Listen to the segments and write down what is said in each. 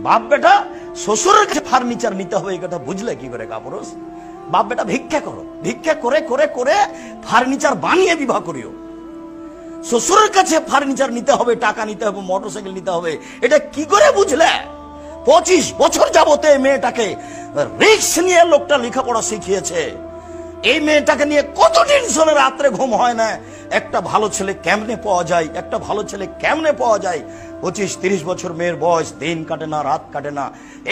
বাপ বেটা শ্বশুরের কাছে ফার্নিচার নিতে হবে, এই কথা বুঝলে কি করে কাপুরুষ? বাপ বেটা ভিক্ষা করো, ভিক্ষা করে করে করে ফার্নিচার বানিয়ে বিবাহ করিও। শ্বশুরের কাছে ফার্নিচার নিতে হবে, টাকা নিতে হবে, মোটরসাইকেল নিতে হবে, এটা কি করে বুঝলে? 25 বছর যাবতে মেয়েটাকে রিস্ক নিয়ে লোকটা লেখাপড়া শিখিয়েছে। এই মেয়েটাকে নিয়ে কত টেনশনে রাত্রে ঘুম হয় না। একটা ভালো ছেলে কেমনে পাওয়া যায়, একটা ভালো ছেলে কেমনে পাওয়া যায়। 25-30 বছর মেয়ের বয়স, দিন কাটে না, রাত কাটে না।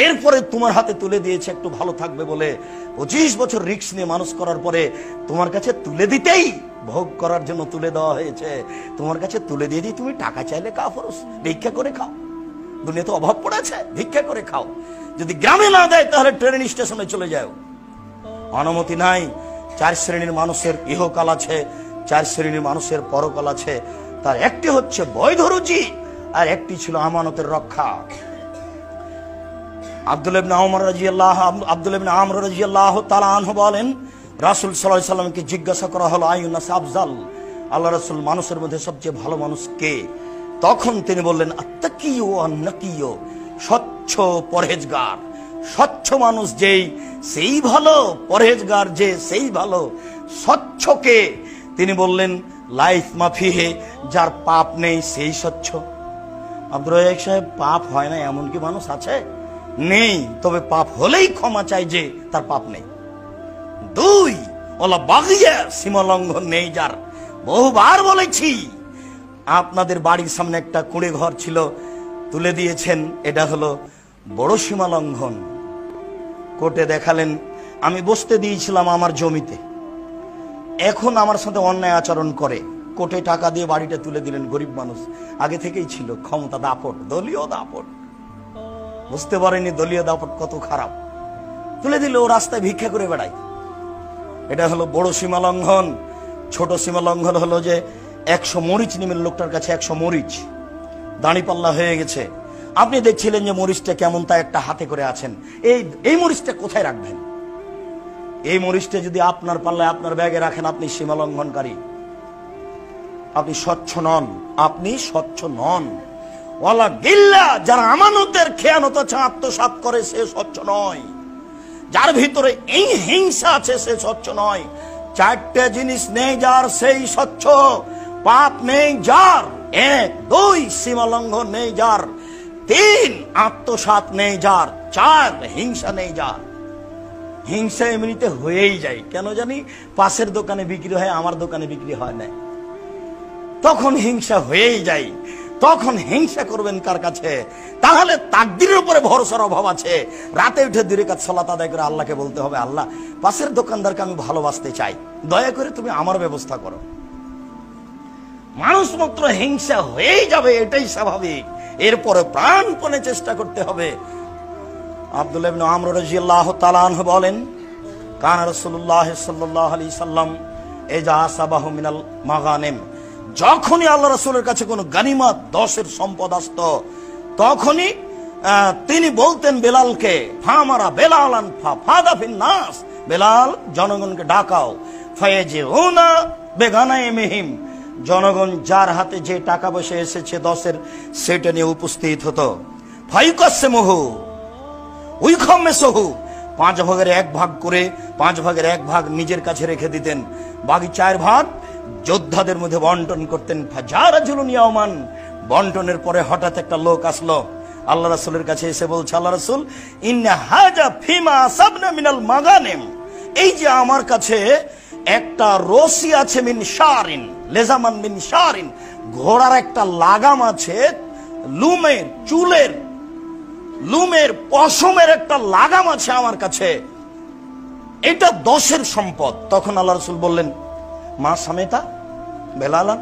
এরপরে তোমার হাতে তুলে দিয়েছে একটু ভালো থাকবে বলে। 25 বছর রিস্ক নিয়ে মানুষ করার পরে তোমার কাছে তুলে দিতেই, ভোগ করার জন্য তুলে দেওয়া হয়েছে, তোমার কাছে তুলে দিয়ে দিই তুমি টাকা চাইলে কাপুরুষ ভিক্ষা করে খাও। দুনিয়া তো অভাব পড়েছে, ভিক্ষা করে খাও। যদি গ্রামে না দেয় তাহলে ট্রেন স্টেশনে চলে যাও। অনুমতি নাই। 4 শ্রেণীর মানুষের ইহকাল আছে, 4 শ্রেণীর মানুষের পরকাল আছে। তার একটি হচ্ছে বৈধ রুজি, আর একটি ছিল আমানতের রক্ষা। আব্দুল্লাহ ইবনে আমর রাদিয়াল্লাহু তাআলা আনহু বলেন, রাসূল সাল্লাল্লাহু আলাইহি সাল্লামকে জিজ্ঞাসা করা হলো, আইয়ুন নাস আফজাল, আল্লাহ রাসূল মানুষের মধ্যে সবচেয়ে ভালো মানুষ কে? তখন তিনি বললেন, আত্তাকিয়ু ওয়ান নাকিয়ু, স্বচ্ছ পরহেজগার। স্বচ্ছ মানুষ যেই সেই ভালো, পরহেজগার যে সেই ভালো। স্বচ্ছকে তিনি বললেন লাইফ মাফিহে, যার পাপ নেই সেই স্বচ্ছ। আব্দুর রাজ্জাক সাহেব, পাপ হয় না এমন কি মানুষ আছে? নেই, তবে পাপ হলেই ক্ষমা চাই যে তার পাপ নেই। 2, ওলা বাগিয়া, সীমা লঙ্ঘন নেই যার। বহুবার বলেছি, আপনাদের বাড়ির সামনে একটা কুঁড়ে ঘর ছিল, তুলে দিয়েছেন, এটা হলো বড় সীমা লঙ্ঘন। কোর্টে দেখালেন, আমি বসতে দিয়েছিলাম আমার জমিতে, এখন আমার সাথে অন্যায় আচরণ করে, কোর্টে টাকা দিয়ে বাড়িটা তুলে দিলেন। গরিব মানুষ, আগে থেকেই ছিল ক্ষমতা দাপট, দলীয় দাপট, বুঝতে পারেনি দলীয় দাপট কত খারাপ। তুলে দিলে ও রাস্তায় ভিক্ষা করে বেড়ায়। এটা হলো বড় সীমা লঙ্ঘন। ছোট সীমা লঙ্ঘন হলো যে 100 মরিচ নিমের লোকটার কাছে 100 মরিচ, দাঁড়িপাল্লা হয়ে গেছে। আপনি দেখছিলেন যে মরিচটা কেমন, তা একটা হাতে করে আছেন, এই মরিচটা কোথায় রাখবেন? এই মরিচটা যদি আপনার পাল্লায়, আপনার ব্যাগে রাখেন, আপনি সীমা লঙ্ঘনকারী, আপনি স্বচ্ছ নন, আপনি স্বচ্ছ নন। ওয়ালা গিল্লা, যারা আমানতের খেয়ানত আছে, আত্মসাৎ করে, সে স্বচ্ছ নয়। যার ভিতরে এই হিংসা আছে সে স্বচ্ছ নয়। 4টে জিনিস নেই যার, সেই স্বচ্ছ। পাপ নেই যার, 1, 2 সীমা লঙ্ঘন নেই যার, 3 আত্মসাৎ নেই যার, 4 হিংসা নেই যার। হিংসা এমনিতে হয়েই যায়, কেন জানি? পাশের দোকানে বিক্রি হয়, আমার দোকানে বিক্রি হয় না, তখন হিংসা হয়েই যায়। তখন হিংসা করবেন কার কাছে? তাহলে তাকদীরের উপরে ভরসার অভাব আছে। রাতে উঠে 2 রাকাত সালাত আদায় করে আল্লাহকে বলতে হবে, আল্লাহ, পাশের দোকানদারকে আমি ভালোবাসতে চাই, দয়া করে তুমি আমার ব্যবস্থা করো। মানুষ মাত্র হিংসা হয়েই যাবে, এটাই স্বাভাবিক। এরপরে প্রাণপণে চেষ্টা করতে হবে। আব্দুল্লাহ ইবনে আমর রাদিয়াল্লাহু তাআলা আনহু বলেন, কানা রাসূলুল্লাহ সাল্লাল্লাহু আলাইহি সাল্লাম ইজা আসাবাহু মিনাল মাগানিম, যখনই আল্লাহ রাসূলের কাছে কোনো গানিমত, 10-এর সম্পদ আসত, তখনই তিনি বলতেন বেলালকে, ফামারা বেলালান ফাদা ফিন নাস, বেলাল জনগণকে ডাকাও, ফায়াজিউনা বেগানাইমিহিম, জনগণ যার হাতে যে টাকা পয়সা এসেছে 10-এর, সেটা নিয়ে উপস্থিত হতো। ফায়ুকাসসিমুহু উইখামেসহু, 5 ভাগের 1 ভাগ করে 5 ভাগের 1 ভাগ নিজের কাছে রেখে দিতেন, বাকি 4 ভাগ যোদ্ধাদের মধ্যে বন্টন করতেন। ফাজারাজুলুন ইয়াওমান, বন্টনের পরে হঠাৎ একটা লোক আসলো আল্লাহ রাসূলের কাছে, এসে বলছে, আল্লাহ রাসূল, ইন্না হাজা ফিমা আসাবনা মিনাল মাগানিম, এই যে আমার কাছে একটা রশি আছে, মিন শারিন, লেজামান মিন শারিন, ঘোড়ার একটা লাগাম আছে, লুমের, চুলের, লুমের, পশমের একটা লাগাম আছে আমার কাছে, এটা 10-এর সম্পদ। তখন আল্লাহ রাসূল বললেন, মা সামেতা বেলালান,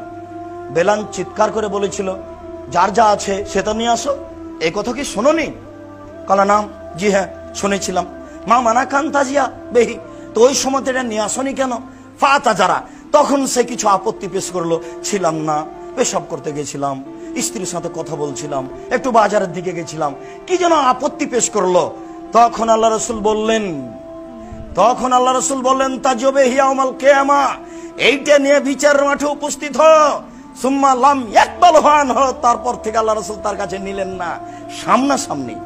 বেলাল চিৎকার করে বলেছিল, যার যা আছে সেটা নিয়ে আসো। এই কথা কি শোনোনি? কালা নাম, জি হ্যাঁ শুনেছিলাম। মা মানা খান তাজিয়া বেহি, তো ওই সময় এটা নিয়ে আসনি কেন? ফাতা যারা, তখন সে কিছু আপত্তি পেশ করলো, ছিলাম না, পেশাব করতে গেছিলাম, স্ত্রীর সাথে কথা বলছিলাম, একটু বাজারের দিকে গেছিলাম, কি যেন আপত্তি পেশ করলো। তখন আল্লাহ রাসূল বললেন, তাজবে হিয়াউমাল কিয়ামা, এইটা নিয়ে বিচার মাঠে উপস্থিত হ। সুম্মা লাম ইয়াকবাল হান, তারপর থেকে আল্লাহ রাসূল তার কাছে নিলেন না, সামনাসামনি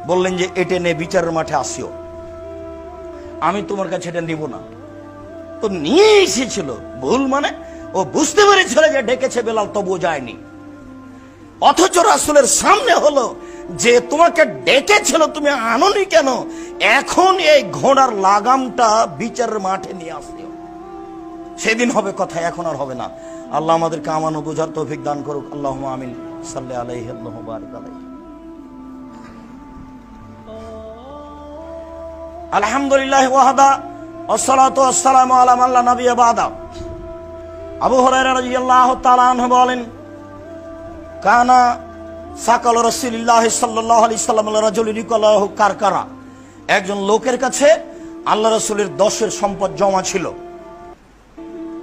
বললেন যে এটা নে বিচারের মাঠে আসিও, আমি তোমার কাছে এটা নিব না। তো নিয়ে এসেছিল, ভুল মানে ও বুঝতে পেরেছিল যে ডেকেছে বেলাল, তবুও যায়নি। অথচ রাসূলের সামনে হলো যে তোমাকে ডেকেছিল, তুমি আনোনি কেন? এখন এই ঘোড়ার লাগামটা বিচারের মাঠে নিয়ে আসিও, সেদিন হবে কথা, এখন আর হবে না। আল্লাহ আমাদেরকে আমানো বোঝার তৌফিক দান করুক। আল্লাহুম্মা আমিন। সাল্লি আলাইহি আল্লাহু বারিক আলাইহি। আলহামদুলিল্লাহ ওয়াহদা ওয়াসসালাতু ওয়াসসালামু আলা মান লা নাবিয়্যা বাদা। আবু হুরায়রা রাদিয়াল্লাহু তাআলা আনহু বলেন, কানা সাকাল রাসূলুল্লাহ সাল্লাল্লাহু আলাইহি সাল্লাম রাজুলিন ইয়াকুলু কারকারা, একজন লোকের কাছে আল্লাহ রাসূলের 10 সম্পদ জমা ছিল।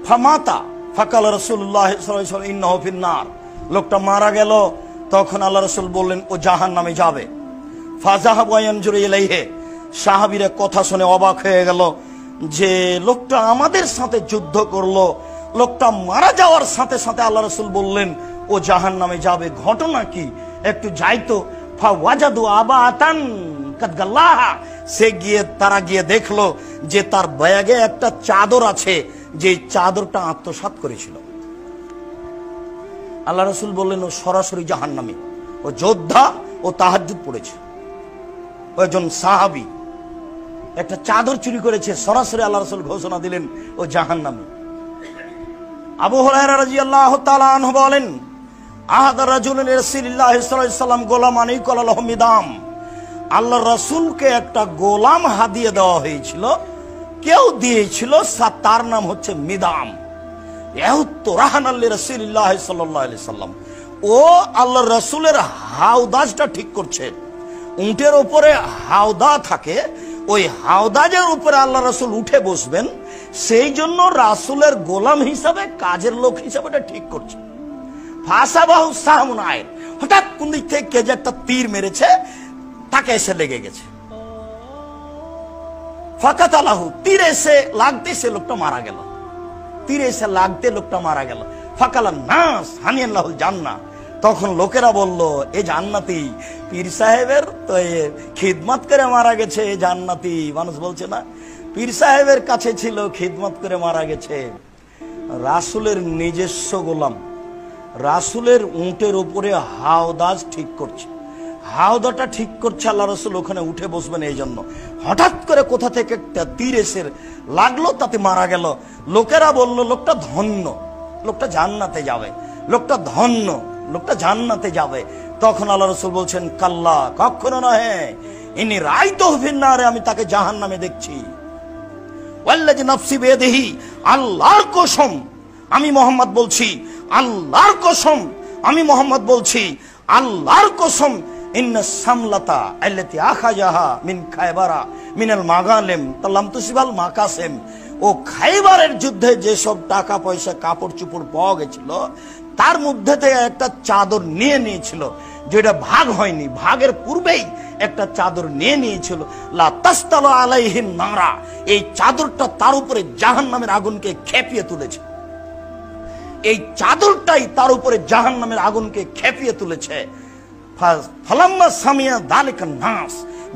ফামাতা ফাকাল রাসূলুল্লাহ সাল্লাল্লাহু আলাইহি ওয়াসাল্লাম ইন্নাহু ফিন্নার, লোকটা মারা গেল। তখন আল্লাহ রাসূল বললেন ও জাহান্নামে যাবে। ফাযাহাবু ইয়ানজুরু ইলাইহি, সাহাবীরা কথা শুনে অবাক হয়ে গেল যে লোকটা আমাদের সাথে যুদ্ধ করলো, লোকটা মারা যাওয়ার সাথে সাথে আল্লাহ রাসূল বললেন ও জাহান্নামে যাবে, ঘটনা কি? একটু যাইতো। ফাওয়াজাদু আবাতান কাদ গাল্লাহা, তারা গিয়ে দেখলো যে তার ব্যাগে একটা চাদর আছে, যে চাদরটা আত্মসাৎ করেছিল। আল্লাহ রাসূল বললেন ও সরাসরি জাহান্নামী, ও যোদ্ধা, ও তাহাজ্জুদ পড়েছে। ওইজন সাহাবী একটা চাদর চুরি করেছে, সরাসরি আল্লাহ রাসূল ঘোষণা দিলেন ও জাহান্নামী। আবু হুরায়রা রাদিয়াল্লাহু তাআলা আনহু বলেন, আহাদা রাজুলুন রাসূলুল্লাহ সাল্লাল্লাহু আলাইহি ওয়াসাল্লাম গোলামান ইয়াকুলু মিদাম, আল্লাহর রাসূলকে একটা গোলাম হাদিয়া দেওয়া হয়েছিল, কেউ দিয়েছিল, তার নাম হচ্ছে মিদাম। রাসূলুল্লাহ সাল্লাল্লাহু আলাইহি ওয়াসাল্লাম, ও আল্লাহর রাসূলের হাওদাজটা ঠিক করছে। উটের উপরে হাওদা থাকে, ওই হাওদাজের উপরে আল্লাহ রাসূল উঠে বসবেন, সেই জন্য রাসূলের গোলাম হিসাবে, কাজের লোক হিসাবে এটা ঠিক করছে। ফাসাবাহু সাহমুন আইন, হঠাৎ কোন দিক থেকে কে যে একটা তীর মেরেছে, তাকে এসে লেগে গেছে। ফাকাতালাহু, তীর এসে লাগতে সে লোকটা মারা গেল, তীর এসে লাগতে লোকটা মারা গেল। ফাকালান নাস হানিয়াল্লাহুল জান্নাহ, তখন লোকেরা বলল এ জান্নাতি, পীর সাহেবের তো খিদমত করে মারা গেছে, এ জান্নাতি। মানুষ বলছে না পীর সাহেবের কাছে ছিল, খিদমত করে মারা গেছে। রাসূলের নিজস্ব গোলাম, রাসূলের উটের উপরে হাওদাজ ঠিক করছে, হাওদাটা ঠিক করছে, আল্লাহ রাসূল ওখানে উঠে বসবেন এই জন্য। হঠাৎ করে কোথা থেকে একটা তীর এসে লাগলো, তাতে মারা গেল। লোকেরা বলল লোকটা ধন্য, লোকটা জান্নাতে যাবে, লোকটা ধন্য, লোকটা জান্নাতে যাবে। তখন আল্লাহ রাসূল বলছেন কাল্লা, কখনো নয়, ইনি রাইতুহু ফিন্নারে, আমি তাকে জাহান্নামে দেখছি। ওয়াল্লাযী নাফসি বিয়াদিহি, আল্লাহর কসম, আমি মুহাম্মদ বলছি, আল্লাহর কসম, আমি মুহাম্মদ বলছি, আল্লাহর কসম, ইন্না সামলাতা আল্লাতী আখাযাহা মিন খায়বারা মিনাল মাগালিম তালাম তুসিবাল মাকাসিম, ও খায়বারের যুদ্ধে যে সব টাকা পয়সা কাপড় চোপড় পাওয়া গেছিল, তার মধ্যে থেকে একটা চাদর নিয়ে নিয়েছিল, যেটা ভাগ হয়নি, ভাগের পূর্বেই একটা চাদর নিয়ে নিয়েছিল। লা তাসতালু আলাইহিন নারা, এই চাদরটা তার উপরে জাহান্নামের আগুনকে খেপিয়ে তুলেছে, এই চাদরটাই তার উপরে জাহান্নামের আগুনকে খেপিয়ে তুলেছে। ফালাম্মা সামিয়া যালিকা নাস,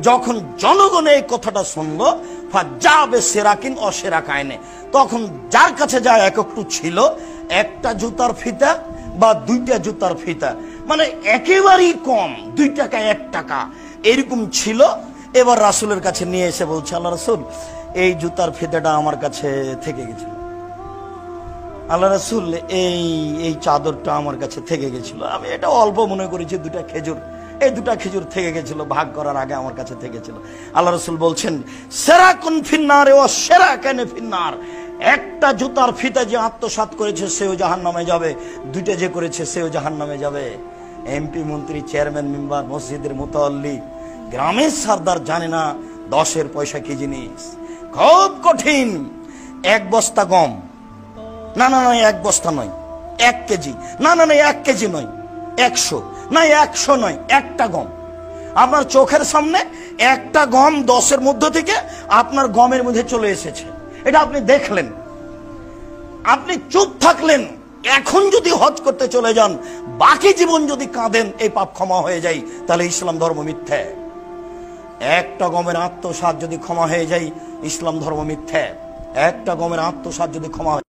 যখন জনগণ এই কথাটা শুনলো, ফাজাবে সেরাকিন অসেরাকায়নে, তখন যার কাছে যা একটু ছিল, একটা জুতার ফিতা বা 2টা জুতার ফিতা, মানে একেবারেই কম, 2 টাকা 1 টাকা এরকম ছিল। এবার রাসূলের কাছে নিয়ে এসে বলছে, আল্লাহ রাসূল এই জুতার ফিতাটা আমার কাছে থেকে গেছিল, আল্লাহ রাসূল এই চাদরটা আমার কাছে থেকে গেছিল, আমি এটা অল্প মনে করেছি, 2টা খেজুর, এই 2টা খেজুর থেকে গেছিল, ভাগ করার আগে আমার কাছে থেকে গেছিল। আল্লাহ রাসূল বলছেন সেরাকুন ফিন্নারে ও সেরাকানে ফিন্নার, একটা জুতার ফিতা যে আত্মসাৎ করেছে সেও জাহান্নামে যাবে, 2টা যে করেছে সেও জাহান্নামে যাবে। এমপি, মন্ত্রী, চেয়ারম্যান, মেম্বার, মসজিদের মুতাল্লি, গ্রামের সরদার জানে না 10-এর পয়সা কি জিনিস, খুব কঠিন। 1 বস্তা গম, না না নয়, 1 বস্তা নয়, 1 কেজি, না না নয় 1 কেজি নয়, 100 না, 100 নয়, একটা গম আপনার চোখের সামনে, একটা গম 10-এর মধ্য থেকে আপনার গমের মধ্যে চলে এসেছে, এটা আপনি দেখলেন, আপনি চুপ থাকলেন। এখন যদি হজ করতে চলে যান, বাকি জীবন যদি কাঁদেন, এই পাপ ক্ষমা হয়ে যায়, তাহলে ইসলাম ধর্ম মিথ্যা। একটা গমের আত্মসাৎ যদি ক্ষমা হয়ে যায়, ইসলাম ধর্ম মিথ্যা। একটা গমের আত্মসাৎ যদি ক্ষমা